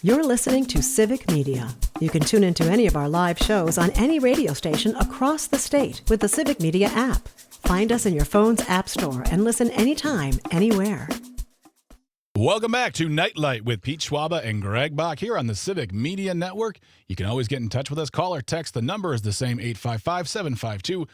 You're listening to Civic Media. You can tune into any of our live shows on any radio station across the state with the Civic Media app. Find us in your phone's app store and listen anytime, anywhere. Welcome back to Nightlight with Pete Schwaba and Greg Bach here on the Civic Media Network. You can always get in touch with us. Call or text. The number is the same, 855-752-4842,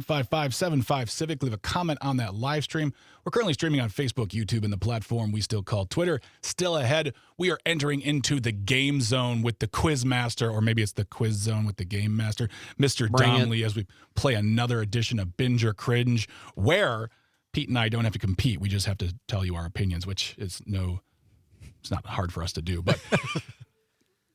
855-755-CIVIC. Leave a comment on that live stream. We're currently streaming on Facebook, YouTube, and the platform we still call Twitter. Still ahead, we are entering into the game zone with the quiz master, or maybe it's the quiz zone with the game master, Mr. Domley, as we play another edition of Binge or Cringe, where Pete and I don't have to compete. We just have to tell you our opinions, which is it's not hard for us to do. But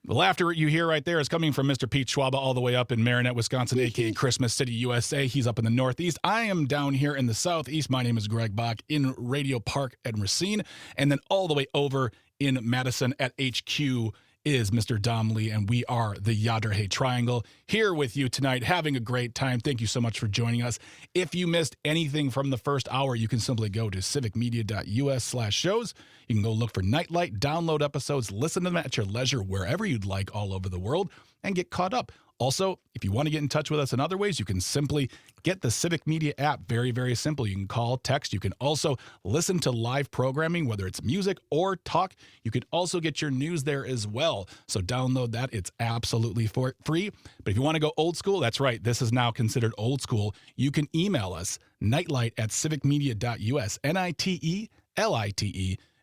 the laughter you hear right there is coming from Mr. Pete Schwaba all the way up in Marinette, Wisconsin, a.k.a. Christmas City, USA. He's up in the Northeast. I am down here in the Southeast. My name is Greg Bach in Radio Park and Racine. And then all the way over in Madison at HQ is Mr. Domley, and we are the Yaderhay Triangle here with you tonight, having a great time. Thank you so much for joining us. If you missed anything from the first hour, you can simply go to civicmedia.us/shows. You can go look for Nightlight, download episodes, listen to them at your leisure wherever you'd like all over the world, and get caught up. Also, if you want to get in touch with us in other ways, you can simply get the Civic Media app. Very, very simple. You can call, text. You can also listen to live programming, whether it's music or talk. You can also get your news there as well. So download that. It's absolutely free. But if you want to go old school, that's right. This is now considered old school. You can email us, nightlight@civicmedia.us, NITELITE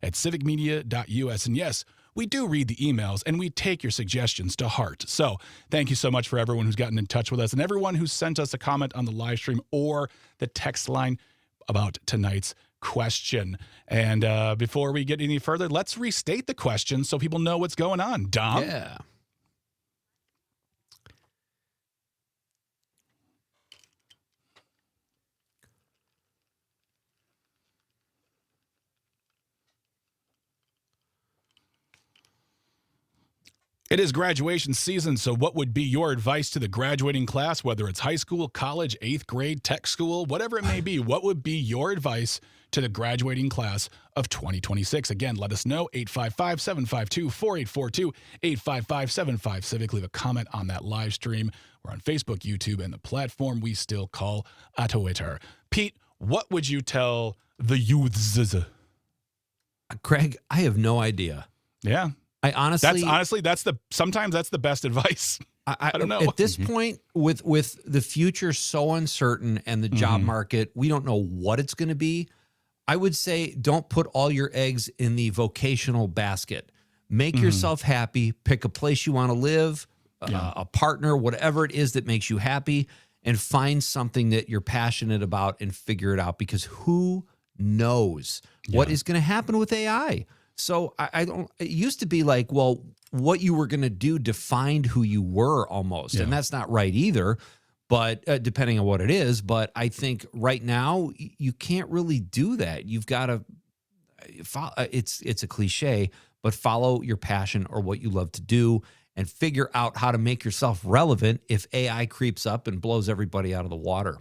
@civicmedia.us. And yes, we do read the emails, and we take your suggestions to heart. So thank you so much for everyone who's gotten in touch with us and everyone who sent us a comment on the live stream or the text line about tonight's question. And before we get any further, let's restate the question so people know what's going on. Dom? Yeah. It is graduation season, so what would be your advice to the graduating class, whether it's high school, college, 8th grade, tech school, whatever it may be? What would be your advice to the graduating class of 2026? Again, let us know, 855-752-4842, 855-75-CIVIC. Leave a comment on that live stream. We're on Facebook, YouTube, and the platform we still call Twitter. Pete, what would you tell the youths? Craig, I have no idea. Yeah. Sometimes that's the best advice. I don't know. At this point, with the future so uncertain and the job market, we don't know what it's going to be. I would say don't put all your eggs in the vocational basket. Make yourself happy. Pick a place you want to live, a partner, whatever it is that makes you happy, and find something that you're passionate about and figure it out, because who knows what is going to happen with AI? So I don't. It used to be like, well, what you were going to do defined who you were almost, and that's not right either. But depending on what it is, but I think right now you can't really do that. You've got to. It's a cliche, but follow your passion or what you love to do, and figure out how to make yourself relevant if AI creeps up and blows everybody out of the water.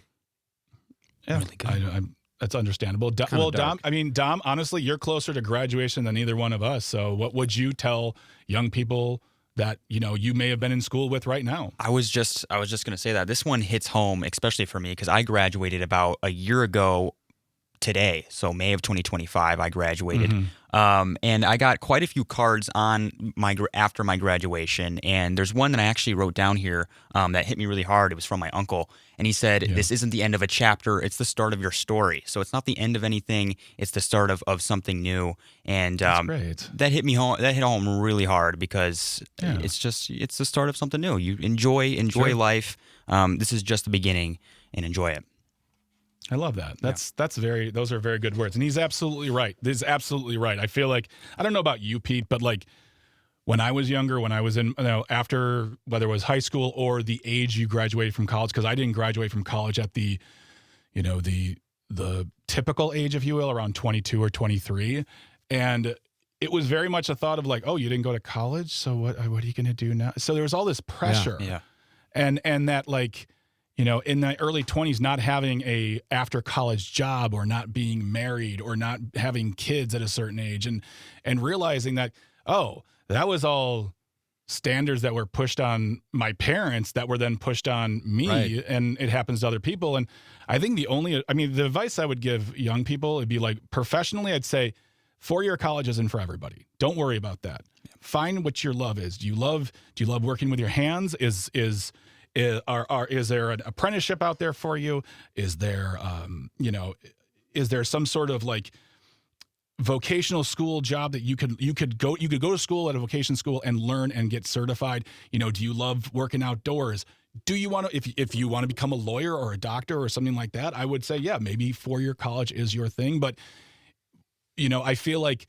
Yeah, really good. That's understandable. Dom, honestly, you're closer to graduation than either one of us. So what would you tell young people that, you may have been in school with right now? I was just going to say that. This one hits home, especially for me, because I graduated about a year ago today. So May of 2025, I graduated. And I got quite a few cards after my graduation. And there's one that I actually wrote down here that hit me really hard. It was from my uncle. And he said, this isn't the end of a chapter. It's the start of your story. So it's not the end of anything. It's the start of something new. And that's great. That hit me home. That hit home really hard, because it's the start of something new. You enjoy life. This is just the beginning, and enjoy it. I love that. Those are very good words. And he's absolutely right. He's absolutely right. I feel like, I don't know about you, Pete, but like when I was younger, when I was in, after, whether it was high school or the age you graduated from college, because I didn't graduate from college at the typical age, if you will, around 22 or 23. And it was very much a thought of like, oh, you didn't go to college? So what are you going to do now? So there was all this pressure. Yeah. And that, like, in the early 20s, not having a after college job, or not being married, or not having kids at a certain age, and realizing that, that was all standards that were pushed on my parents that were then pushed on me, Right. and it happens to other people. And I think the advice I would give young people, it'd be like, professionally, I'd say 4-year college isn't for everybody. Don't worry about that. Find what your love is. Do you love working with your hands? Is there an apprenticeship out there for you? Is there, is there some sort of like vocational school job that you could go to school at a vocation school and learn and get certified? Do you love working outdoors? Do you want to, if you want to become a lawyer or a doctor or something like that, I would say, yeah, maybe 4-year college is your thing. But, I feel like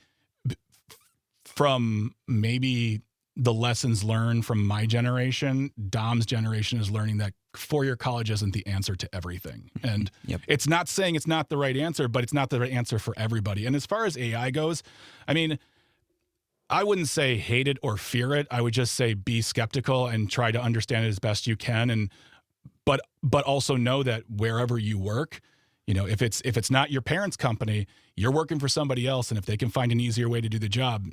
from maybe the lessons learned from my generation, Dom's generation is learning that 4-year college isn't the answer to everything. And It's not saying it's not the right answer, but it's not the right answer for everybody. And as far as AI goes, I mean, I wouldn't say hate it or fear it. I would just say be skeptical and try to understand it as best you can. But also know that wherever you work, if it's not your parents' company, you're working for somebody else. And if they can find an easier way to do the job,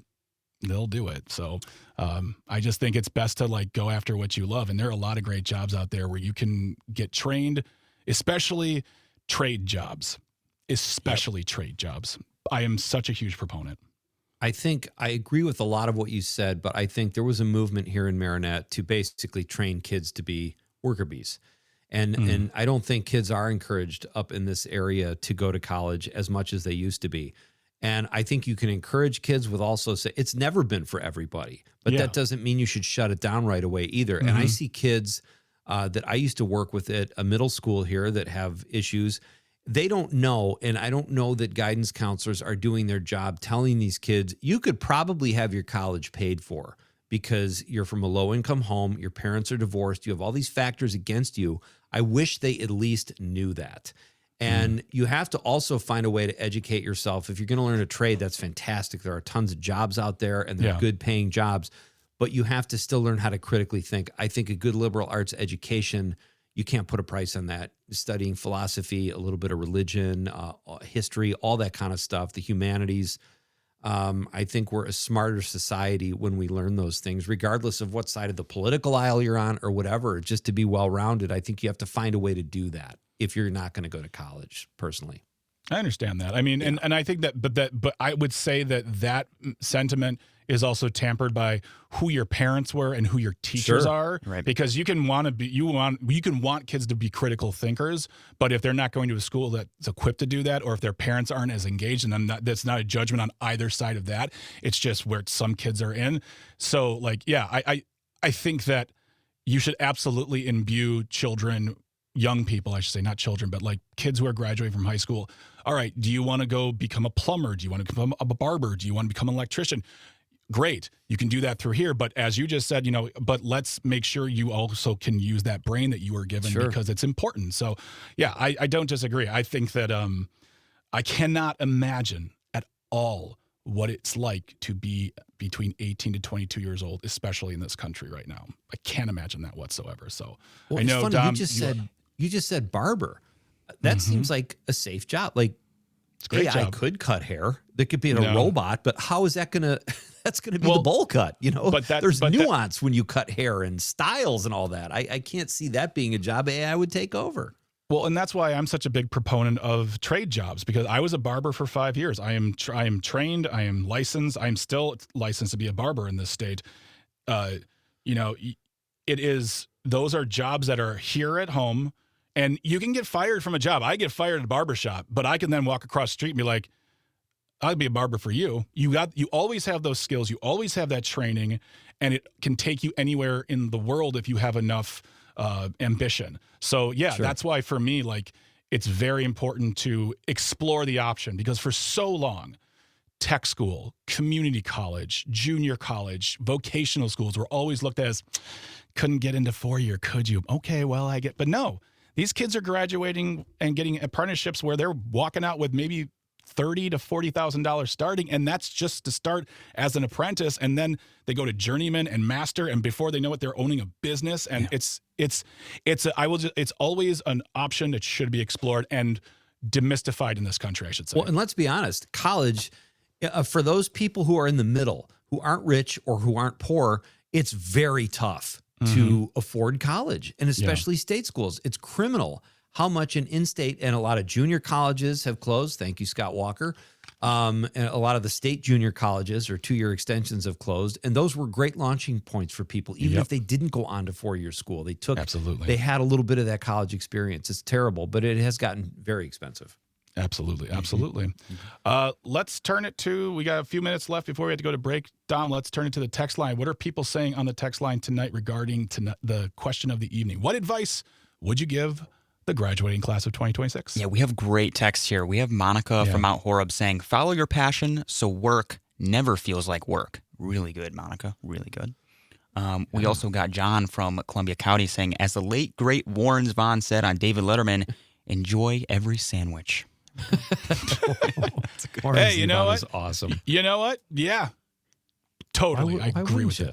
they'll do it. So I just think it's best to like go after what you love. And there are a lot of great jobs out there where you can get trained, especially trade jobs, trade jobs. I am such a huge proponent. I think I agree with a lot of what you said, but I think there was a movement here in Marinette to basically train kids to be worker bees. And I don't think kids are encouraged up in this area to go to college as much as they used to be. And I think you can encourage kids with also say it's never been for everybody, but that doesn't mean you should shut it down right away either. And I see kids that I used to work with at a middle school here that have issues. They don't know, and I don't know that guidance counselors are doing their job telling these kids, you could probably have your college paid for because you're from a low-income home, your parents are divorced, you have all these factors against you. I wish they at least knew that. And you have to also find a way to educate yourself. If you're going to learn a trade, that's fantastic. There are tons of jobs out there, and they're good paying jobs, but you have to still learn how to critically think. I think a good liberal arts education, you can't put a price on that. Studying philosophy, a little bit of religion, history, all that kind of stuff, the humanities. I think we're a smarter society when we learn those things, regardless of what side of the political aisle you're on or whatever. Just to be well-rounded, I think you have to find a way to do that if you're not going to go to college, personally. I understand that. I mean, and I think that, but I would say that sentiment is also tempered by who your parents were and who your teachers are, right? Because you can want kids to be critical thinkers, but if they're not going to a school that's equipped to do that, or if their parents aren't as engaged, and that's not a judgment on either side of that. It's just where some kids are in. So, like, I think that you should absolutely imbue children. Young people, I should say, not children, but like kids who are graduating from high school. All right, do you want to go become a plumber? Do you want to become a barber? Do you want to become an electrician? Great, you can do that through here. But as you just said, but let's make sure you also can use that brain that you were given because it's important. So, yeah, I don't disagree. I think that I cannot imagine at all what it's like to be between 18 to 22 years old, especially in this country right now. I can't imagine that whatsoever. So I know, funny, Dom, you just said barber. That seems like a safe job. Like, it's a great AI job. could cut hair. There could be a robot, but how is that going to, that's going to be the bowl cut, But there's nuance when you cut hair and styles and all that. I can't see that being a job AI would take over. Well, and that's why I'm such a big proponent of trade jobs, because I was a barber for 5 years. I am trained. I am licensed. I'm still licensed to be a barber in this state. Those are jobs that are here at home, and you can get fired from a job. I get fired at a barber shop, but I can then walk across the street and be like, I'll be a barber for you. You always have those skills. You always have that training, and it can take you anywhere in the world if you have enough ambition. So that's why for me, like, it's very important to explore the option, because for so long, tech school, community college, junior college, vocational schools were always looked at as, couldn't get into 4-year, could you? Okay, well, but no, these kids are graduating and getting apprenticeships where they're walking out with maybe $30,000 to $40,000 starting, and that's just to start as an apprentice, and then they go to journeyman and master, and before they know it, they're owning a business. And it's always an option that should be explored and demystified in this country, I should say. Well, and let's be honest, college, for those people who are in the middle, who aren't rich or who aren't poor, it's very tough to afford college, and especially state schools. It's criminal how much an in-state and a lot of junior colleges have closed. Thank you, Scott Walker. And a lot of the state junior colleges or 2-year extensions have closed. And those were great launching points for people, even if they didn't go on to 4-year school. They had a little bit of that college experience. It's terrible, but it has gotten very expensive. Absolutely. Let's turn it to, we got a few minutes left before we have to go to break. Dom, let's turn it to the text line. What are people saying on the text line tonight regarding the question of the evening? What advice would you give the graduating class of 2026? Yeah, we have great texts here. We have Monica from Mount Horeb saying, follow your passion so work never feels like work. Really good, Monica. Really good. We also got John from Columbia County saying, as the late, great Warren Zevon said on David Letterman, enjoy every sandwich. Hey, you know what? Is awesome. You know what? Yeah. Totally. I agree with you.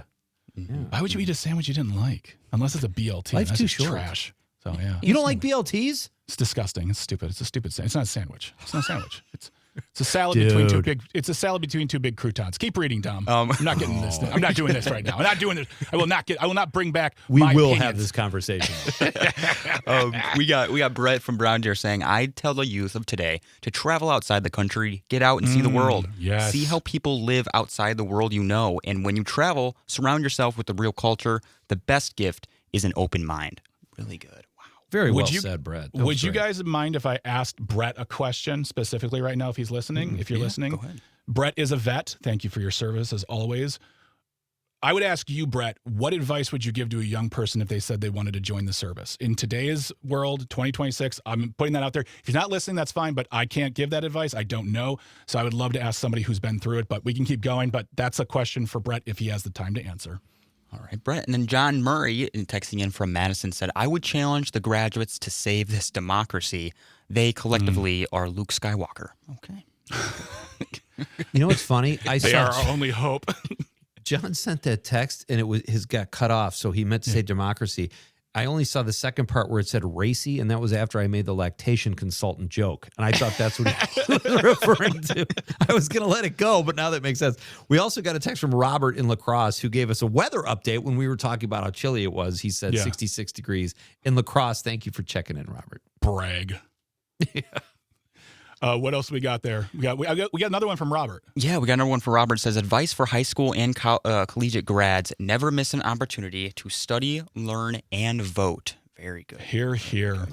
Yeah. Why would you eat a sandwich you didn't like? Unless it's a BLT. Life's That's too just short. trash. So, yeah. You don't like BLTs? It's disgusting. It's stupid. It's a stupid sandwich. It's not a sandwich. It's not a sandwich. It's a salad between two big. It's a salad between two big croutons. Keep reading, Dom. I'm not getting this. I'm not doing this right now. I'm not doing this. I will not bring back. We my will opinions. have this conversation. We got Brett from Brown Deer saying, I'd tell the youth of today to travel outside the country, get out and see the world. Yes. See how people live outside the world you know. And when you travel, surround yourself with the real culture. The best gift is an open mind. Really good. Wow. Very well said, Brett. Would you guys mind if I asked Brett a question specifically right now if he's listening? If you're listening. Go ahead. Brett is a vet. Thank you for your service as always. I would ask you, Brett, what advice would you give to a young person if they said they wanted to join the service? In today's world, 2026, I'm putting that out there. If you're not listening, that's fine, but I can't give that advice. I don't know. So I would love to ask somebody who's been through it, but we can keep going. But that's a question for Brett if he has the time to answer. All right, Brett. And then John Murray, texting in from Madison, said, I would challenge the graduates to save this democracy. They collectively are Luke Skywalker. Okay. You know what's funny? They are our only hope. John sent that text and his got cut off, so he meant to say democracy. I only saw the second part where it said racy, and that was after I made the lactation consultant joke. And I thought that's what he was referring to. I was going to let it go, but now that makes sense. We also got a text from Robert in La Crosse who gave us a weather update when we were talking about how chilly it was. He said 66 degrees in La Crosse. Thank you for checking in, Robert. Brag. What else we got there? We got another one from Robert. Yeah, we got another one from Robert. It says, advice for high school and collegiate grads. Never miss an opportunity to study, learn, and vote. Very good. Here. There.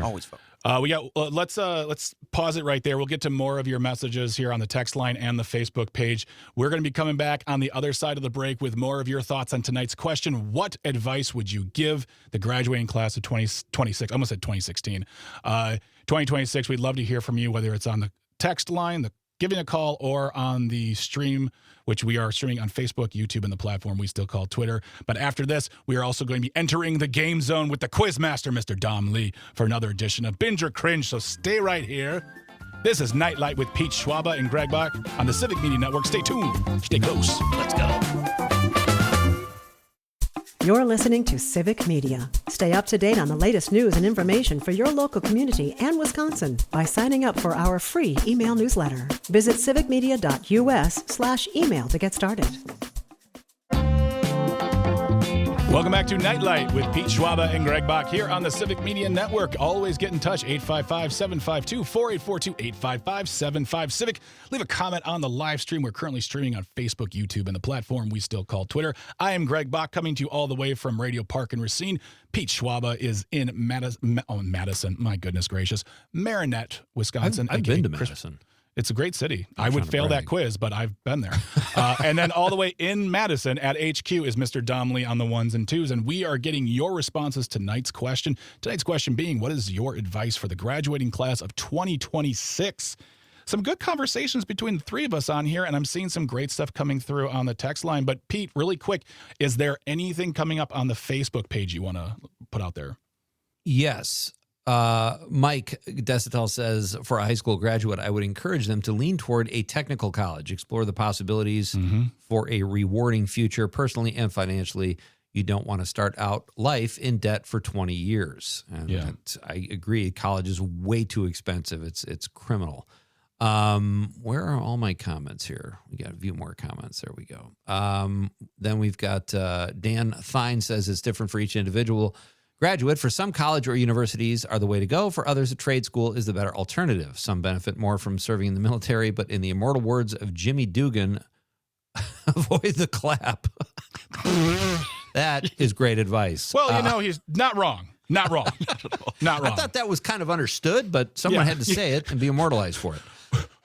Always vote. Let's pause it right there. We'll get to more of your messages here on the text line and the Facebook page. We're going to be coming back on the other side of the break with more of your thoughts on tonight's question. What advice would you give the graduating class of 2026? I almost said 2016. 2026. We'd love to hear from you, whether it's on the text line, the giving a call, or on the stream, which we are streaming on Facebook, YouTube, and the platform we still call Twitter. But after this, we are also going to be entering the game zone with the quiz master, Mr. Dom Lee, for another edition of Binge or Cringe. So stay right here. This is Nightlight with Pete Schwaba and Greg Bach on the Civic Media Network. Stay tuned. Stay close. Let's go. You're listening to Civic Media. Stay up to date on the latest news and information for your local community and Wisconsin by signing up for our free email newsletter. Visit civicmedia.us/email to get started. Welcome back to Nightlight with Pete Schwaba and Greg Bach here on the Civic Media Network. Always get in touch, 855-752-4842, 855-75-CIVIC. Leave a comment on the live stream. We're currently streaming on Facebook, YouTube, and the platform we still call Twitter. I am Greg Bach, coming to you all the way from Radio Park in Racine. Pete Schwaba is in Madison. My goodness gracious. Marinette, Wisconsin. I've been to Madison. It's a great city. I would fail that quiz, but I've been there. And then all the way in Madison at HQ is Mr. Dom Lee on the ones and twos. And we are getting your responses to tonight's question. Tonight's question being, what is your advice for the graduating class of 2026? Some good conversations between the three of us on here, and I'm seeing some great stuff coming through on the text line. But Pete, really quick, is there anything coming up on the Facebook page you want to put out there? Yes. Mike Desitel says, for a high school graduate, I would encourage them to lean toward a technical college, explore the possibilities for a rewarding future, personally and financially. You don't want to start out life in debt for 20 years. And I agree. College is way too expensive. It's criminal. Where are all my comments here? We got a few more comments. There we go. Then we've got Dan Thine says it's different for each individual graduate. For some, college or universities are the way to go. For others, a trade school is the better alternative. Some benefit more from serving in the military, but in the immortal words of Jimmy Dugan, avoid the clap. That is great advice. Well, he's not wrong. Not wrong. Not wrong. I thought that was kind of understood, but someone had to say it and be immortalized for it.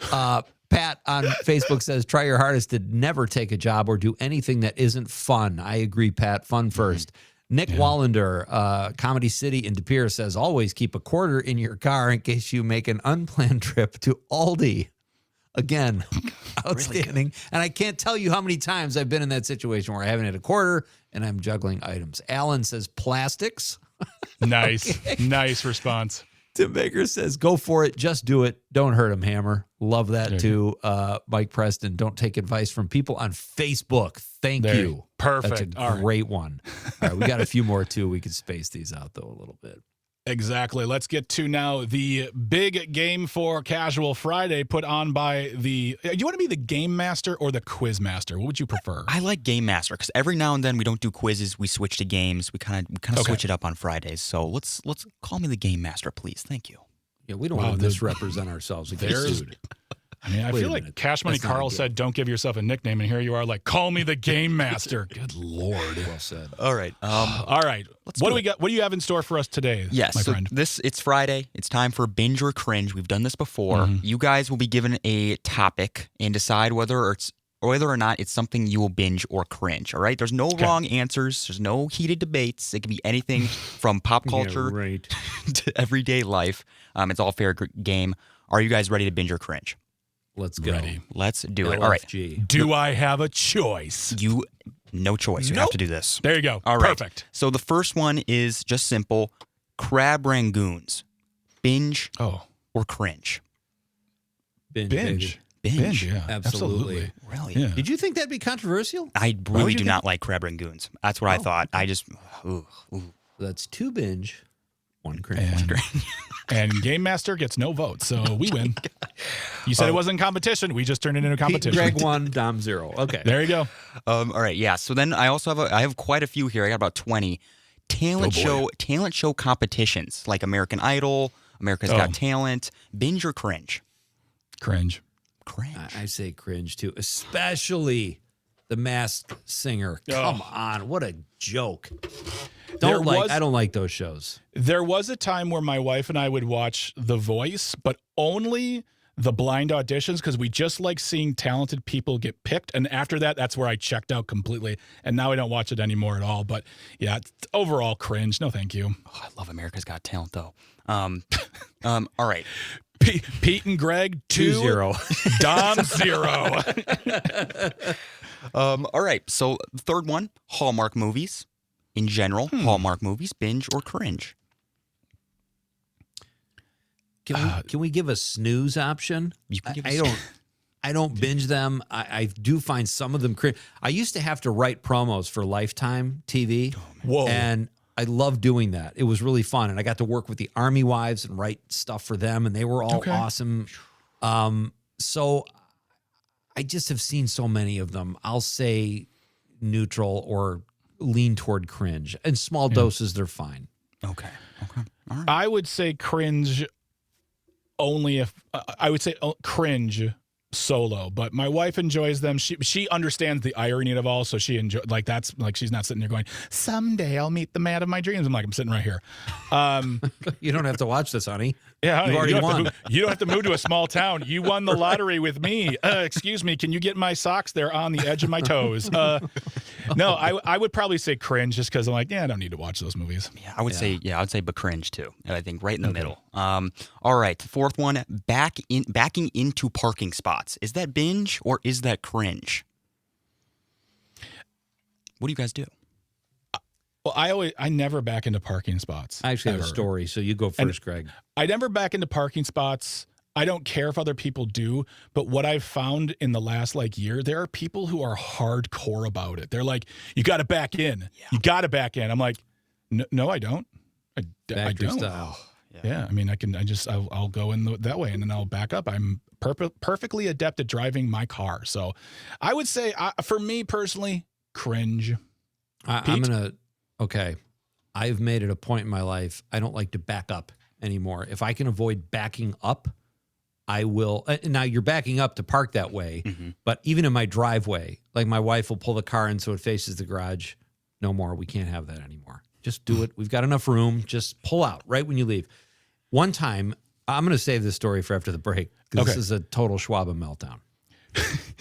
Pat on Facebook says, try your hardest to never take a job or do anything that isn't fun. I agree, Pat. Fun first. Nick Wallander, Comedy City in De Pere says, always keep a quarter in your car in case you make an unplanned trip to Aldi. Again, outstanding. Really, and I can't tell you how many times I've been in that situation where I haven't had a quarter and I'm juggling items. Alan says, plastics. Nice. Okay. Nice response. Tim Baker says, go for it. Just do it. Don't hurt him, Hammer. Love that too. Mike Preston, don't take advice from people on Facebook. Thank you. Perfect. That's a great one. All right, we got a few more too. We could space these out though a little bit. Exactly. Let's get to now the big game for Casual Friday put on by the... Do you want to be the Game Master or the Quiz Master? What would you prefer? I like Game Master because every now and then we don't do quizzes. We switch to games. We kind of switch it up on Fridays. So let's call me the Game Master, please. Thank you. Yeah, we don't want to misrepresent ourselves. I feel like Cash Money Carl said, don't give yourself a nickname, and here you are like, call me the Game Master. Good Lord. Well said. All right. All right. What do we got? What do you have in store for us today, my friend? It's Friday. It's time for Binge or Cringe. We've done this before. Mm-hmm. You guys will be given a topic and decide whether or not it's something you will binge or cringe. All right? There's no wrong answers. There's no heated debates. It can be anything from pop culture to everyday life. It's all fair game. Are you guys ready to binge or cringe? Let's go. Ready. Let's do it. LFG. All right. Do I have a choice? No choice. You have to do this. There you go. All right. Perfect. So the first one is just simple. Crab rangoons. Binge or cringe? Binge. Binge, yeah. Absolutely. Really? Yeah. Did you think that'd be controversial? I really do not like crab rangoons. That's what I thought. I just... Ooh. That's 2 binge, 1 cringe. And Game Master gets no vote, so we win. You said it wasn't competition. We just turned it into a competition. Greg 1, Dom 0. Okay. There you go. All right, yeah. So then I also have quite a few here. I got about 20 talent show competitions like American Idol, America's Got Talent. Binge or cringe? Cringe. I say cringe too, especially The Masked Singer. Come on, what a joke. I don't like those shows. There was a time where my wife and I would watch The Voice, but only the blind auditions because we just like seeing talented people get picked. And after that, that's where I checked out completely. And now I don't watch it anymore at all. But yeah, overall cringe. No, thank you. Oh, I love America's Got Talent, though. All right. Pete and Greg, 2-0. Dom 0. All right. So the third one, Hallmark movies. In general, Hallmark movies, binge or cringe? Can we give a snooze option? You can give I don't binge them. I do find some of them cringe. I used to have to write promos for Lifetime TV. Whoa. And I loved doing that. It was really fun. And I got to work with the Army wives and write stuff for them. And they were all awesome. So I just have seen so many of them. I'll say neutral or lean toward cringe. In small doses, they're fine. Okay. All right. I would say cringe only if I would say cringe solo, but my wife enjoys them. She understands the irony of all, so she enjoys that's like she's not sitting there going, someday I'll meet the man of my dreams. I'm sitting right here. You don't have to watch this, honey. Yeah, honey, you've already won. You don't have to move to a small town. You won the lottery with me. Excuse me, can you get my socks? They're on the edge of my toes. No, I would probably say cringe just because I'm like, I don't need to watch those movies. Yeah, I would say but cringe too. And I think right in the middle. All right, the fourth one, backing into parking spots. Is that binge or is that cringe? What do you guys do? Well, I never back into parking spots. I actually have a story, so you go first, Greg. I never back into parking spots. I don't care if other people do, but what I've found in the last year, there are people who are hardcore about it. They're like, you got to back in. Yeah. You got to back in. I'm like, no, I don't. I don't. Style. Yeah. I mean, I'll go in that way and then I'll back up. I'm perfectly adept at driving my car. So I would say, for me personally, cringe. Okay. I've made it a point in my life. I don't like to back up anymore. If I can avoid backing up, I will. Now you're backing up to park that way, but even in my driveway, like my wife will pull the car in so it faces the garage. No more. We can't have that anymore. Just do it. We've got enough room. Just pull out right when you leave. One time, I'm going to save this story for after the break because this is a total Schwab meltdown.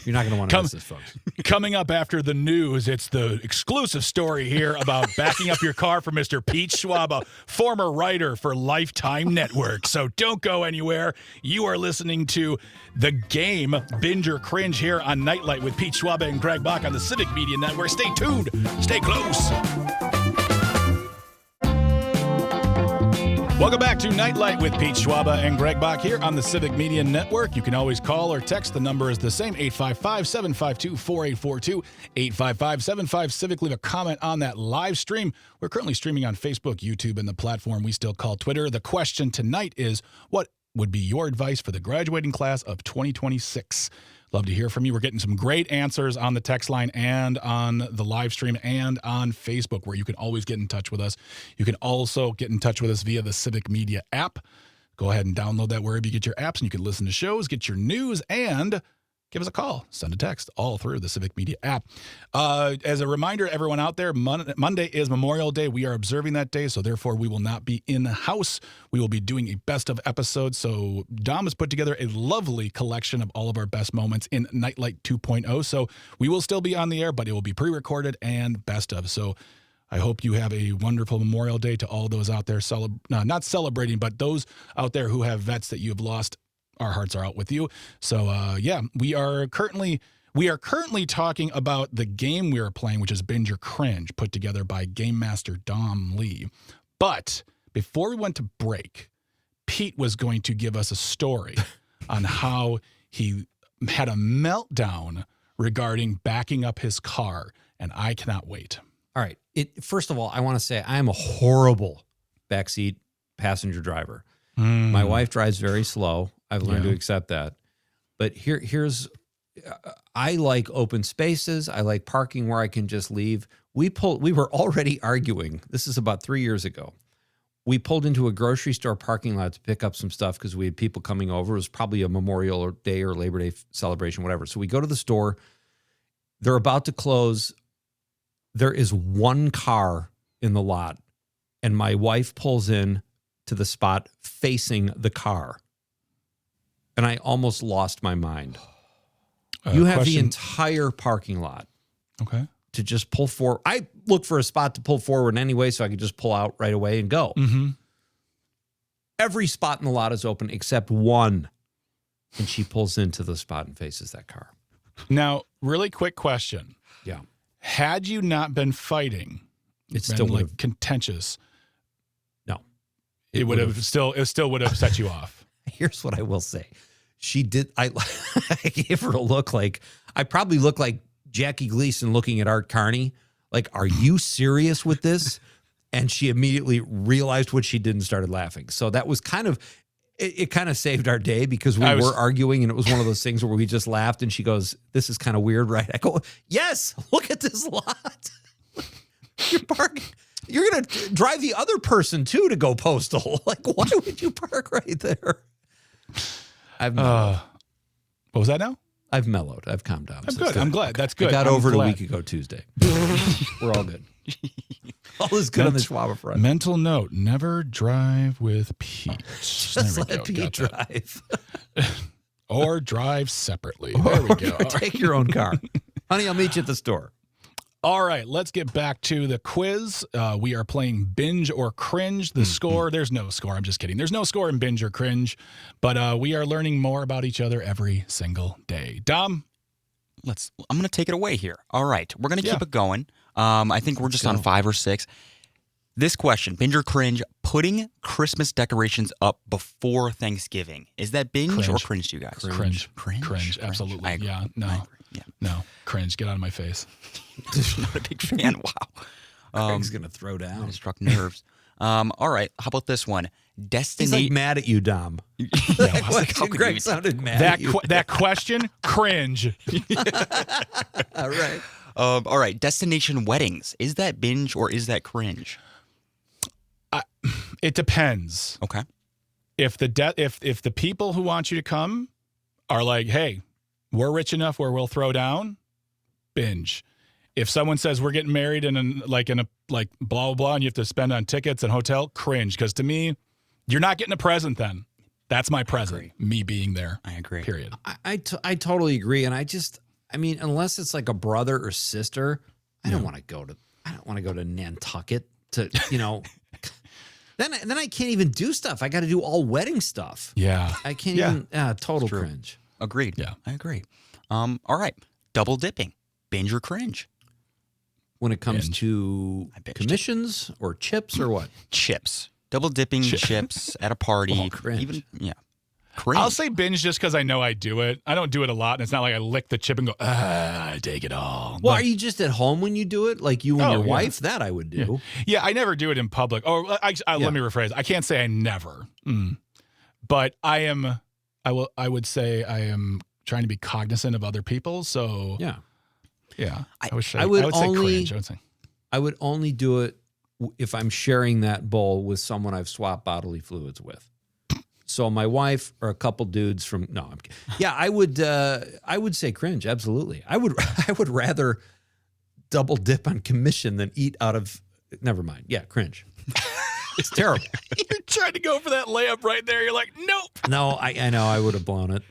You're not going to want to miss this, folks. Coming up after the news, it's the exclusive story here about backing up your car for Mr. Pete Schwab, a former writer for Lifetime Network. So don't go anywhere. You are listening to The Game, Binge or Cringe, here on Nightlight with Pete Schwab and Greg Bach on the Civic Media Network. Stay tuned. Stay close. Welcome back to Nightlight with Pete Schwaba and Greg Bach here on the Civic Media Network. You can always call or text. The number is the same, 855-752-4842, 855-75-CIVIC. Leave a comment on that live stream. We're currently streaming on Facebook, YouTube, and the platform we still call Twitter. The question tonight is, what would be your advice for the graduating class of 2026? Love to hear from you. We're getting some great answers on the text line and on the live stream and on Facebook, where you can always get in touch with us. You can also get in touch with us via the Civic Media app. Go ahead and download that wherever you get your apps, and you can listen to shows, get your news, and give us a call, send a text, all through the Civic Media app. As a reminder, everyone out there, Monday is Memorial Day. We are observing that day, so therefore we will not be in the house. We will be doing a best of episode. So Dom has put together a lovely collection of all of our best moments in Nightlight 2.0. So we will still be on the air, but it will be pre-recorded and best of. So I hope you have a wonderful Memorial Day to all those out there, not celebrating, but those out there who have vets that you have lost. Our hearts are out with you. So, we are currently talking about the game we are playing, which is Binge or Cringe, put together by Game Master Dom Lee. But before we went to break, Pete was going to give us a story on how he had a meltdown regarding backing up his car, and I cannot wait. All right. First of all, I want to say I am a horrible backseat passenger driver. My wife drives very slow. I've learned to accept that. But here's, I like open spaces. I like parking where I can just leave. We were already arguing. This is about 3 years ago. We pulled into a grocery store parking lot to pick up some stuff because we had people coming over. It was probably a Memorial Day or Labor Day celebration, whatever. So we go to the store. They're about to close. There is one car in the lot, and my wife pulls in to the spot facing the car. And I almost lost my mind. You have the entire parking lot. Okay. To just pull forward. I look for a spot to pull forward anyway, so I could just pull out right away and go. Mm-hmm. Every spot in the lot is open except one. And she pulls into the spot and faces that car. Now, really quick question. Yeah. Had you not been fighting, It still would like have contentious. No. It still would have set you off. Here's what I will say. She did. I gave her a look like, I probably look like Jackie Gleason looking at Art Carney. Like, are you serious with this? And she immediately realized what she did and started laughing. So that was kind of, it kind of saved our day because we were arguing, and it was one of those things where we just laughed, and she goes, this is kind of weird, right? I go, yes, look at this lot. You're parking. You're going to drive the other person too to go postal. Like, why would you park right there? I've mellowed. What was that now? I've mellowed. I've calmed down. I'm good. I'm glad. Okay. That's good. I got over it a week ago Tuesday. We're all good. All is good on the Schwab front. Mental note, never drive with Pete. Just let Pete drive. Or drive separately. There we go. Take your own car. Honey, I'll meet you at the store. All right, let's get back to the quiz. We are playing Binge or Cringe. The score, there's no score. I'm just kidding. There's no score in Binge or Cringe, but we are learning more about each other every single day. Dom? I'm going to take it away here. All right, we're going to keep it going. I think we're just on 5 or 6. This question, Binge or Cringe, putting Christmas decorations up before Thanksgiving. Is that Binge or Cringe to you guys? Cringe, absolutely. I agree. Yeah, no. No, Cringe, get out of my face. Not a big fan. Wow. Craig's going to throw down. It struck nerves. All right. How about this one? He's Destination. like mad at you, Dom. That question, Greg sounded mad at you. That question, cringe. All right. All right. Destination weddings. Is that binge or is that cringe? It depends. Okay. If the people who want you to come are like, hey, we're rich enough where we'll throw down, binge. If someone says we're getting married in a blah blah blah and you have to spend on tickets and hotel, cringe. Because to me, you're not getting a present then. That's my present. Me being there. I agree. Period. I totally agree. And I mean, unless it's like a brother or sister, I don't want to go to Nantucket to, then I can't even do stuff. I got to do all wedding stuff. Yeah. I can't even, total cringe. Agreed. Yeah. I agree. All right. Double dipping. Binge or cringe? When it comes Binge. to I binged it. commissions or chips or what? Chips. Double dipping chips at a party. Oh, cringe. Cringe. I'll say binge just because I know I do it. I don't do it a lot, and it's not like I lick the chip and go, I take it all. Well, But- are you just at home when you do it? Like you and Oh, your yeah. wife? That I would do. Yeah, I never do it in public. Oh, let me rephrase. I can't say I never, but I would say I am trying to be cognizant of other people. So Yeah. I would say would say only- cringe. I would say. I would only do it if I'm sharing that bowl with someone I've swapped bodily fluids with. So my wife or a couple dudes from I'm kidding. Yeah, I would say cringe, absolutely. I would rather double dip on commission than eat out of never mind. Yeah, cringe. It's terrible. You're trying to go for that layup right there. You're like, nope. No, I know I would have blown it.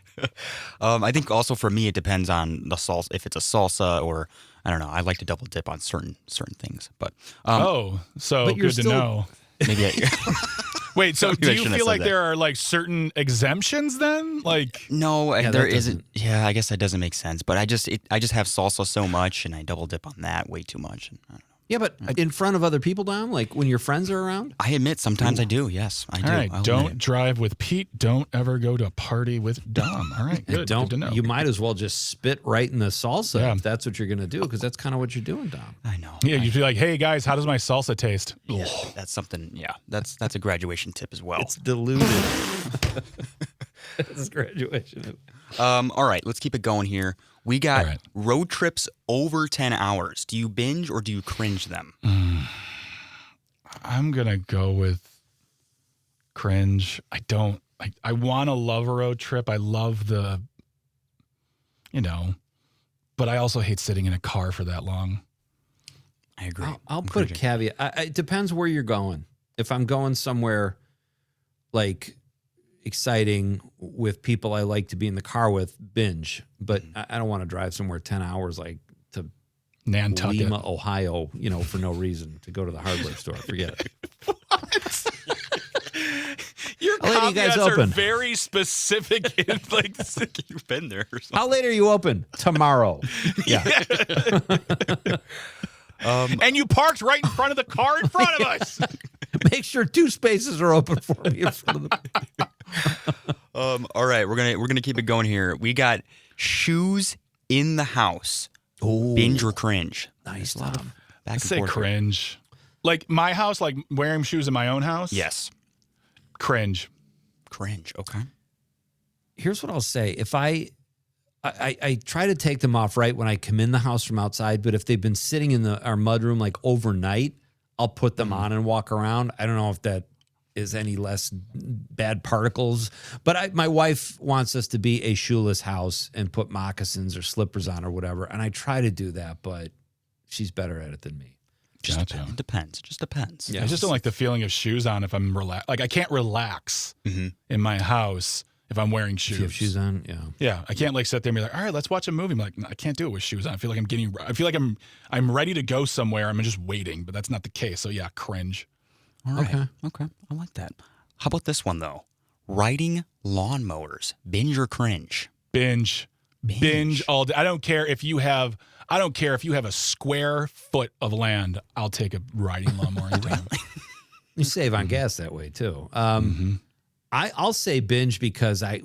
I think also for me it depends on the salsa. If it's a salsa or I don't know, I like to double dip on certain things. But So but you're good to still- know. maybe Wait, so Maybe do I you shouldn't have feel said like that. there are like certain exemptions then? Like, no, Yeah, there that isn't. Yeah, I guess that doesn't make sense. But I just have salsa so much, and I double dip on that way too much. And I don't know. Yeah, but in front of other people, Dom, like when your friends are around? I admit sometimes I do. Yes, I do. all right, I'll don't admit it. drive with Pete. Don't ever go to a party with Dom. All right, good. Don't Good to know. you might as well just spit right in the salsa Yeah. if that's what you're going to do, because that's kind of what you're doing, Dom. I know. Yeah, you'd be like, hey guys, how does my salsa taste? Yeah, that's something. Yeah, that's a graduation tip as well. It's diluted. It's graduation. All right, let's keep it going here. We got All right. road trips over 10 hours. Do you binge or do you cringe them? I'm gonna go with cringe. I want to love a road trip. I love but I also hate sitting in a car for that long. I agree. I'll I'm put a cringing. caveat. It depends where you're going. If I'm going somewhere like exciting with people I like to be in the car with, binge. But I don't want to drive somewhere 10 hours like to Nantucket. Lima, Ohio, for no reason to go to the hardware store. Forget it. Your How late are you guys caveats are open? very specific. In, like, You've been there or something. How late are you open? Tomorrow. Yeah. and you parked right in front of the car in front of us. Make sure 2 spaces are open for me in front of the. All right, we're gonna keep it going here. We got shoes in the house. Oh, Binge or cringe? nice, There's a lot of Tom. back I and say forth here. cringe. Like my house, like wearing shoes in my own house. Yes, Cringe. cringe. Okay. Here's what I'll say. If I try to take them off right when I come in the house from outside, but if they've been sitting in our mudroom like overnight, I'll put them on and walk around. I don't know if that is any less bad particles, but my wife wants us to be a shoeless house and put moccasins or slippers on or whatever. And I try to do that, but she's better at it than me. Gotcha. It depends. It just depends. Yeah. I just don't like the feeling of shoes on if I'm relaxed. Like I can't relax in my house if I'm wearing shoes. If you have shoes on, yeah. Yeah, I can't like sit there and be like, all right, let's watch a movie. I'm like, no, I can't do it with shoes on. I feel like I'm ready to go somewhere. I'm just waiting, but that's not the case. So yeah, cringe. All right. Okay. Okay. I like that. How about this one though? Riding lawnmowers. Binge or cringe? Binge all day. I don't care if you have a square foot of land. I'll take a riding lawnmower anytime. You save on gas that way too. I'll say binge because I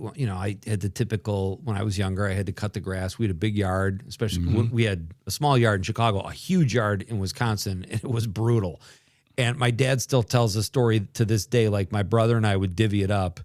had the typical, when I was younger, I had to cut the grass. We had a big yard, especially when we had a small yard in Chicago, a huge yard in Wisconsin, and it was brutal. And my dad still tells the story to this day. Like my brother and I would divvy it up,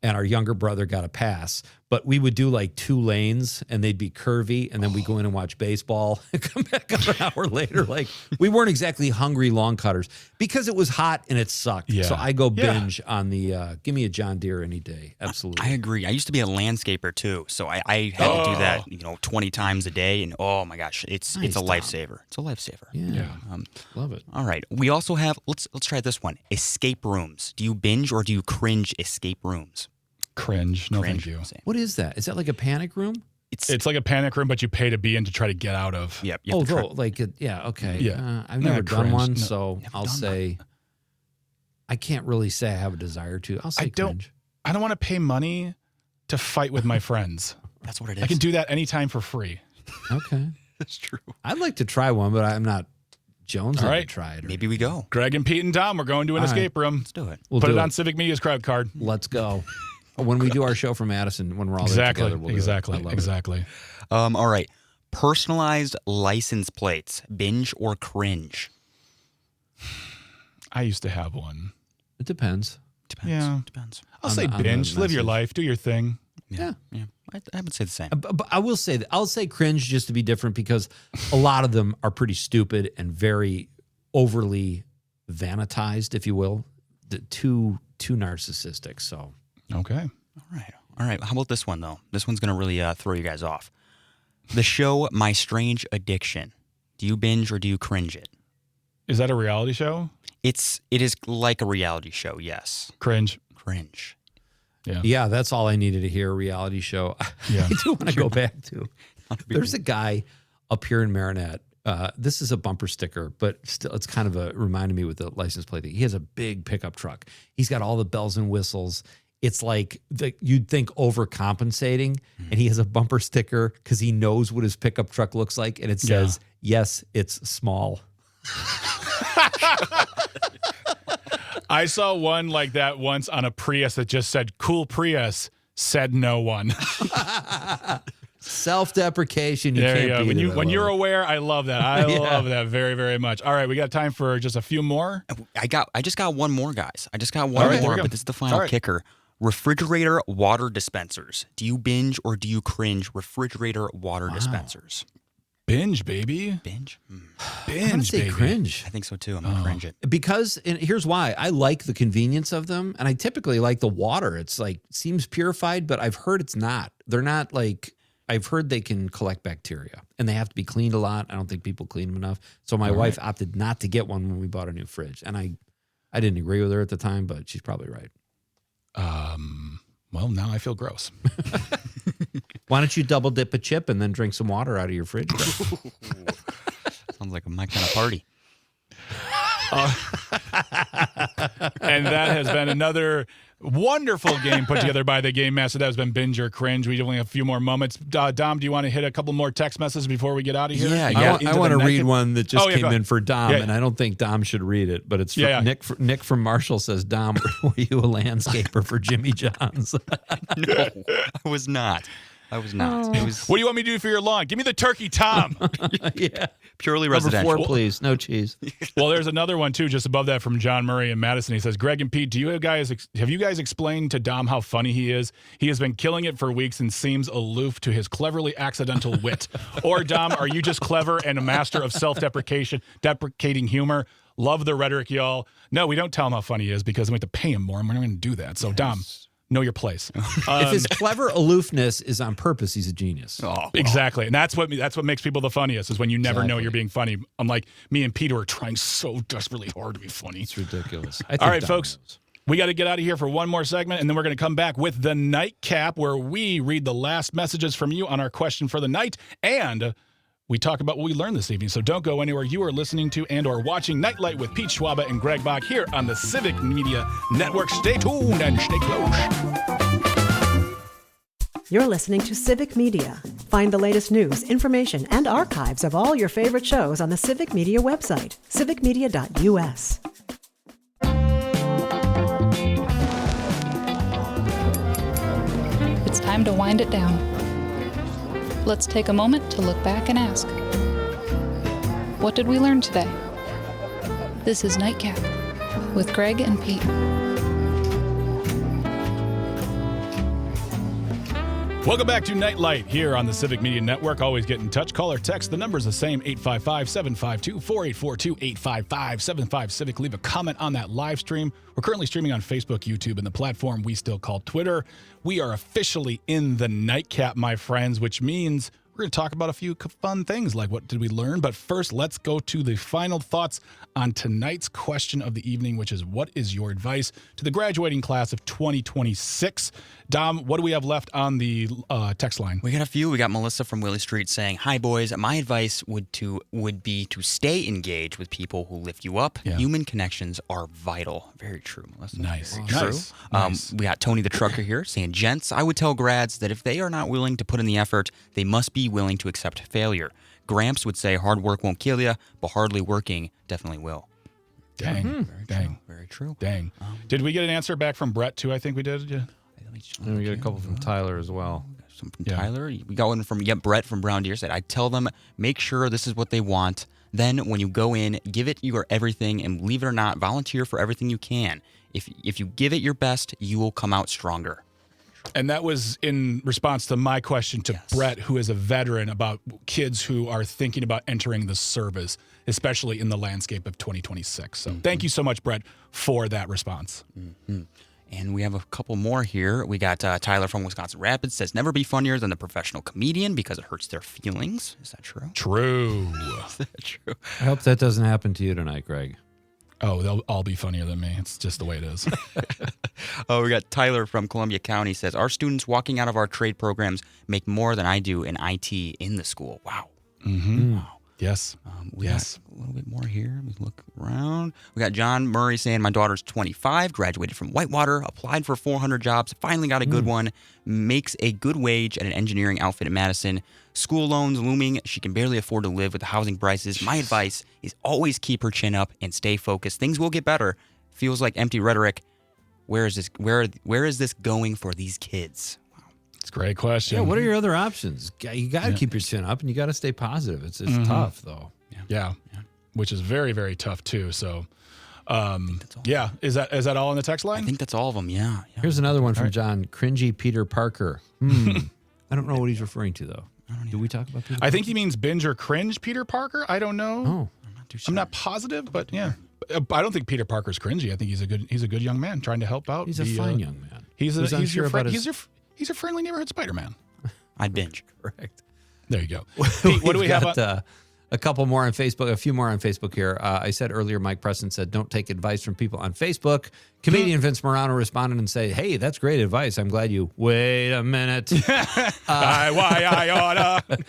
and our younger brother got a pass. But we would do like 2 lanes, and they'd be curvy, and then we go in and watch baseball and come back up an hour later. Like we weren't exactly hungry long cutters because it was hot and it sucked. Yeah. So I go binge on the give me a John Deere any day. Absolutely. I agree. I used to be a landscaper too, so I had to do that 20 times a day, and oh my gosh, it's a lifesaver. It's a lifesaver. Yeah. Love it. All right, we also have let's try this one. Escape rooms. Do you binge or do you cringe escape rooms? Cringe. No, Cringe. thank you. What is that? Is that like a panic room? It's like a panic room, but you pay to be in to try to get out of. Yep. Oh, yeah, okay. Yeah. I've never done cringe. one, No. so I'll say I can't really say I have a desire to. I'll say cringe. I don't want to pay money to fight with my friends. That's what it is. I can do that anytime for free. Okay. That's true. I'd like to try one, but I'm not jonesing All right. to try it. Maybe we go. Greg and Pete and Tom, we're going to an All right. escape room. Let's do it. We'll Put do it on Civic Media's crowd card. Let's go. When we do our show from Madison, when we're all there together, we'll do it. I love it. Exactly. All right. Personalized license plates. Binge or cringe? I used to have one. It depends. Depends. Yeah. Depends. I'll On say the- on the binge. Live your message. life. Do your thing. Yeah. I would say the same. But I will say that I'll say cringe just to be different because a lot of them are pretty stupid and very overly vanitized, if you will. Too narcissistic. So Okay. All right. How about this one though? This one's gonna really throw you guys off. The show My Strange Addiction. Do you binge or do you cringe it? Is that a reality show? It is like a reality show. Yes. Cringe. Cringe. yeah, that's all I needed to hear. A reality show. Yeah. I do want to go back to. There's a guy up here in Marinette. This is a bumper sticker, but still, it's kind of reminded me with the license plate thing. He has a big pickup truck. He's got all the bells and whistles. It's like you'd think overcompensating, and he has a bumper sticker because he knows what his pickup truck looks like, and it says, "Yes, it's small." I saw one like that once on a Prius that just said "Cool Prius." Said no one. Self-deprecation. You There can't you go. beat it. When you're aware, I love that. I love that very, very much. All right, we got time for just a few more. I just got one more, guys. I just got one All right, there more, we go. but this is the final kicker. Refrigerator water dispensers. Do you binge or do you cringe refrigerator water dispensers? Binge, baby. Binge? I'm gonna Binge, say baby. cringe. I think so too. I'm gonna cringe it. Because, and here's why. I like the convenience of them, and I typically like the water. It's like, seems purified, but I've heard it's not. They're not like, I've heard they can collect bacteria, and they have to be cleaned a lot. I don't think people clean them enough. So my wife opted not to get one when we bought a new fridge, and I didn't agree with her at the time, but she's probably right. Well, now I feel gross. Why don't you double dip a chip and then drink some water out of your fridge? Sounds like my kind of party. And that has been another wonderful game put together by the Game Master. That has been Binge or Cringe. We only have a few more moments. Dom, do you want to hit a couple more text messages before we get out of here? Yeah, I want to read one that just Oh, yeah, came go in ahead. for Dom, Yeah. and I don't think Dom should read it, but it's from Nick from Marshall says, Dom, were you a landscaper for Jimmy John's? No, I was not. It was What do you want me to do for your lawn? Give me the turkey, Tom. Yeah. purely Number residential. 4, please. No cheese. Well, there's another one too, just above that from John Murray in Madison. He says, Greg and Pete, have you guys explained to Dom how funny he is? He has been killing it for weeks and seems aloof to his cleverly accidental wit. Or Dom, are you just clever and a master of deprecating humor? Love the rhetoric, y'all. No, we don't tell him how funny he is because we have to pay him more, and we're not going to do that. So, Dom, know your place. If his clever aloofness is on purpose, he's a genius. Exactly. And that's what makes people the funniest is when you never know Exactly. you're being funny. Unlike me and Peter are trying so desperately hard to be funny. It's ridiculous. All right, folks. We got to get out of here for one more segment, and then we're going to come back with the Nightcap, where we read the last messages from you on our question for the night, and we talk about what we learned this evening. So don't go anywhere. You are listening to and or watching Nightlight with Pete Schwaba and Greg Bach here on the Civic Media Network. Stay tuned and stay close. You're listening to Civic Media. Find the latest news, information, and archives of all your favorite shows on the Civic Media website, civicmedia.us. It's time to wind it down. Let's take a moment to look back and ask, what did we learn today? This is Nightcap with Greg and Pete. Welcome back to Nightlight here on the Civic Media Network. Always get in touch. Call or text. The number's the same, 855-752-4842, 855-75-CIVIC. Leave a comment on that live stream. We're currently streaming on Facebook, YouTube, and the platform we still call Twitter. We are officially in the Nightcap, my friends, which means we're going to talk about a few fun things like what did we learn. But first, let's go to the final thoughts on tonight's question of the evening, which is what is your advice to the graduating class of 2026? Dom, what do we have left on the text line? We got a few. We got Melissa from Willie Street saying, "Hi, boys. My advice would be to stay engaged with people who lift you up. Yeah. Human connections are vital." Very true, Melissa. Nice. Very Nice. true. Nice. We got Tony the Trucker here saying, "Gents, I would tell grads that if they are not willing to put in the effort, they must be willing to accept failure. Gramps would say hard work won't kill you, but hardly working definitely will." Dang. Very Dang. true. Very true. Dang. Did we get an answer back from Brett, too? I think we did. Yeah. And we get a couple from Tyler as well. Some from Yeah. Tyler. We got one from Brett from Brown Deer said, "I tell them, make sure this is what they want. Then when you go in, give it your everything, and believe it or not, volunteer for everything you can. If you give it your best, you will come out stronger." And that was in response to my question to Brett, who is a veteran, about kids who are thinking about entering the service, especially in the landscape of 2026. So thank you so much, Brett, for that response. Mm-hmm. And we have a couple more here. We got Tyler from Wisconsin Rapids says, "Never be funnier than the professional comedian because it hurts their feelings." Is that true? True. Is that true? I hope that doesn't happen to you tonight, Greg. Oh, they'll all be funnier than me. It's just the way it is. Oh, we got Tyler from Columbia County says, "Our students walking out of our trade programs make more than I do in IT in the school." Wow. Mm-hmm. Wow. Yes. We Yes. got a little bit more here. Let me look around. We got John Murray saying, "My daughter's 25, graduated from Whitewater, applied for 400 jobs, finally got a good one, makes a good wage at an engineering outfit in Madison. School loans looming. She can barely afford to live with the housing prices. My advice is always keep her chin up and stay focused. Things will get better. Feels like empty rhetoric. Where is this going for these kids?" It's a great question. Yeah, what are your other options? You got to keep your chin up and you got to stay positive. It's tough, though. Yeah. Which is very, very tough, too. So, yeah. Is that all in the text line? I think that's all of them. Yeah. Here's another one from John. Cringy Peter Parker. I don't know what he's referring to, though. Do we talk about Peter I think he means Binge or Cringe Peter Parker. I don't know. Oh. I'm not too sure. I'm not positive, but yeah. I don't think Peter Parker's cringy. I think he's a good young man trying to help out. He's a fine young man. He's unsure your about friend. his- He's your friendly neighborhood Spider-Man. I'd binge. Correct. There you go. Pete, what do we have? A couple more on Facebook, a few more on Facebook here. I said earlier, Mike Preston said, "Don't take advice from people on Facebook." Comedian Vince Morano responded and said, "Hey, that's great advice. I'm glad you..." Wait a minute. I oughta.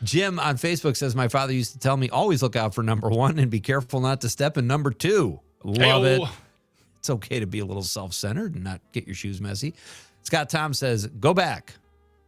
Jim on Facebook says, "My father used to tell me, always look out for number one and be careful not to step in number two." Love it. It's okay to be a little self-centered and not get your shoes messy. Scott Tom says, "Go back."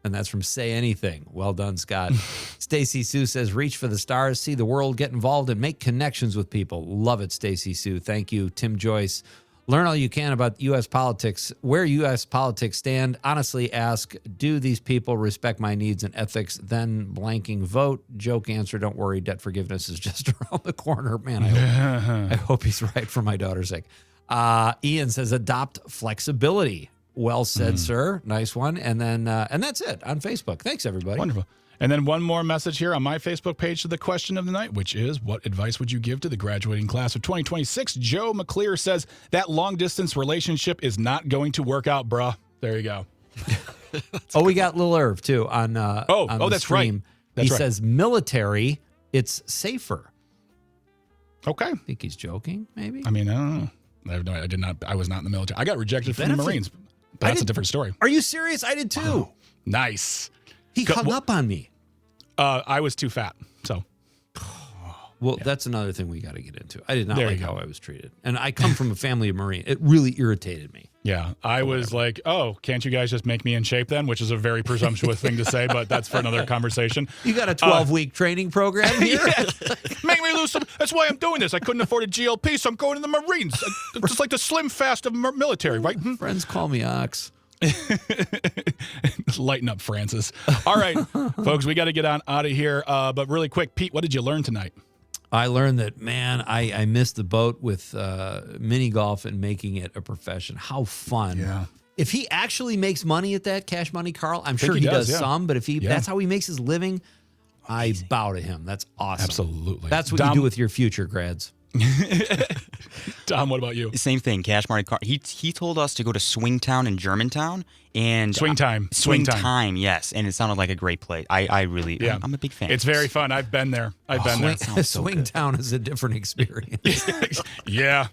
And that's from Say Anything. Well done, Scott. Stacy Sue says, "Reach for the stars, see the world, get involved, and make connections with people." Love it, Stacy Sue. Thank you. Tim Joyce, "Learn all you can about U.S. politics, where U.S. politics stand. Honestly ask, do these people respect my needs and ethics? Then blanking vote." Joke answer, "Don't worry, debt forgiveness is just around the corner." Man, I hope he's right for my daughter's sake. Ian says, "Adopt flexibility." Well said, sir. Nice one. And then, and that's it on Facebook. Thanks, everybody. Wonderful. And then one more message here on my Facebook page to the question of the night, which is, what advice would you give to the graduating class of 2026? Joe McClear says, "That long-distance relationship is not going to work out, bruh." There you go. We got Lil Irv, too, on the that's stream. right. That's he right. says, "Military, it's safer." Okay. I think he's joking, maybe. I mean, I don't know. I have no, I did not. I was not in the military. I got rejected from the Marines. But that's a different story. Are you serious? I did, too. Wow. Nice. He hung up on me. I was too fat, so. Well, that's another thing we got to get into. I did not There like you go. how I was treated. And I come from a family of Marine. It really irritated me. Yeah, I was like, "Oh, can't you guys just make me in shape then?" Which is a very presumptuous thing to say, but that's for another conversation. You got a 12-week training program here? Make me lose some. That's why I'm doing this. I couldn't afford a GLP, so I'm going to the Marines. It's just like the slim fast of military, right? Friends call me Ox. Lighten up, Francis. All right, folks, we got to get on out of here. But really quick, Pete, what did you learn tonight? I learned that, man, I missed the boat with mini golf and making it a profession. How fun. Yeah. If he actually makes money at that, Cash Money Carl, I'm think sure he he does, does yeah. some, but if Yeah. that's how he makes his living, I bow to him. That's awesome. Absolutely. That's what Dom- you do with your future grads. Tom, what about you? Same thing, Cash Money Car. He told us to go to Swingtown in Germantown and Swing time. Yes, and it sounded like a great place. I really, Yeah. I'm a big fan. It's very fun. I've been there. Swingtown is a different experience. Yeah.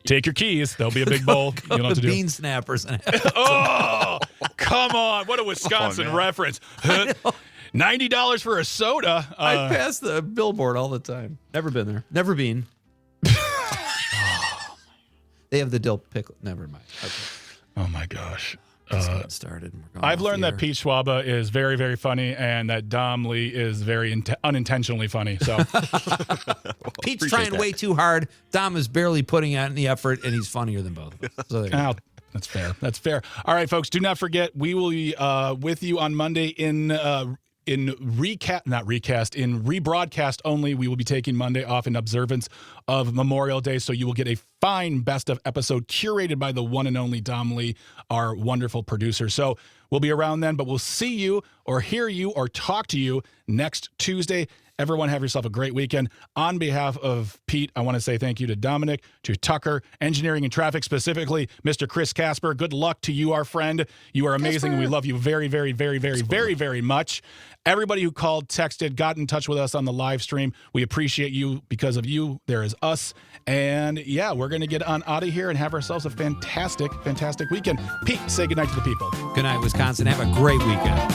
Take your keys. There'll be a big bowl. You don't have the to do. bean snappers. And Oh, come on. What a Wisconsin reference. $90 for a soda. I pass the billboard all the time. Never been there. Never been. They have the dill pickle. Never mind. Okay. Oh, my gosh. Let's get started. We're going I've off learned the that air. Pete Schwaba is very, very funny and that Dom Lee is very unintentionally funny. So Pete's trying way too hard. Dom is barely putting out any effort, and he's funnier than both of us. So there you go. Ow, that's fair. That's fair. All right, folks, do not forget, we will be with you on Monday in rebroadcast only. We will be taking Monday off in observance of Memorial Day, so you will get a fine best of episode curated by the one and only Dom Lee, our wonderful producer. So we'll be around then, but we'll see you or hear you or talk to you next Tuesday. Everyone have yourself a great weekend. On behalf of Pete, I want to say thank you to Dominic, to Tucker, engineering and traffic, specifically Mr. Chris Casper. Good luck to you, our friend. You are amazing, and we love you very, very, very, very, very, very much. Everybody who called, texted, got in touch with us on the live stream, we appreciate you. Because of you, there is us. And yeah, we're going to get on out of here and have ourselves a fantastic, fantastic weekend. Pete, say goodnight to the people. Good night, Wisconsin. Have a great weekend.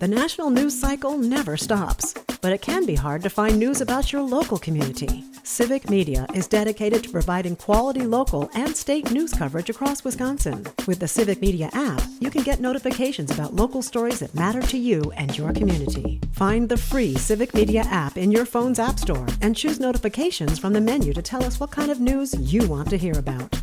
The national news cycle never stops, but it can be hard to find news about your local community. Civic Media is dedicated to providing quality local and state news coverage across Wisconsin. With the Civic Media app, you can get notifications about local stories that matter to you and your community. Find the free Civic Media app in your phone's app store and choose notifications from the menu to tell us what kind of news you want to hear about.